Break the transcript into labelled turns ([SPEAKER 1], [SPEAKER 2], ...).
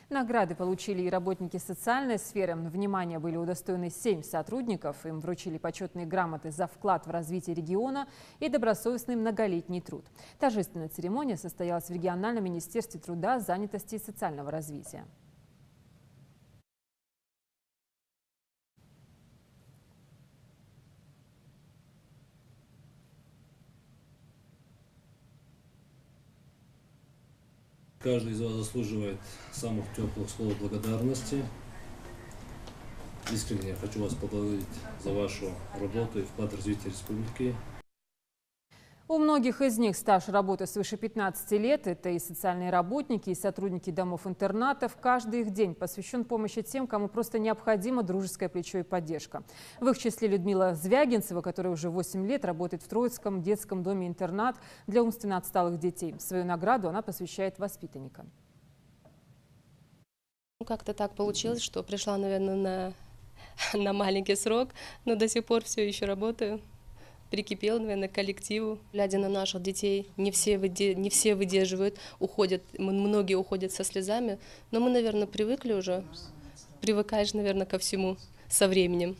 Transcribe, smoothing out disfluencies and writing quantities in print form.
[SPEAKER 1] Награды получили и работники социальной сферы. Внимания были удостоены 7 сотрудников. Им вручили почетные грамоты за вклад в развитие региона и добросовестный многолетний труд. Торжественная церемония состоялась в региональном министерстве труда, занятости и социального развития.
[SPEAKER 2] Каждый из вас заслуживает самых теплых слов благодарности. Искренне хочу вас поблагодарить за вашу работу и вклад в развитие республики.
[SPEAKER 1] У многих из них стаж работы свыше 15 лет. Это и социальные работники, и сотрудники домов-интернатов. Каждый их день посвящен помощи тем, кому просто необходимо дружеское плечо и поддержка. В их числе Людмила Звягинцева, которая уже 8 лет работает в Троицком детском доме-интернат для умственно отсталых детей. Свою награду она посвящает воспитанникам.
[SPEAKER 3] Как-то так получилось, что пришла, наверное, на маленький срок, но до сих пор все еще работаю. Прикипел, наверное, к коллективу. Глядя на наших детей, не все выдерживают, уходят, многие уходят со слезами, но мы, наверное, привыкли уже. Привыкаешь, наверное, ко всему со временем.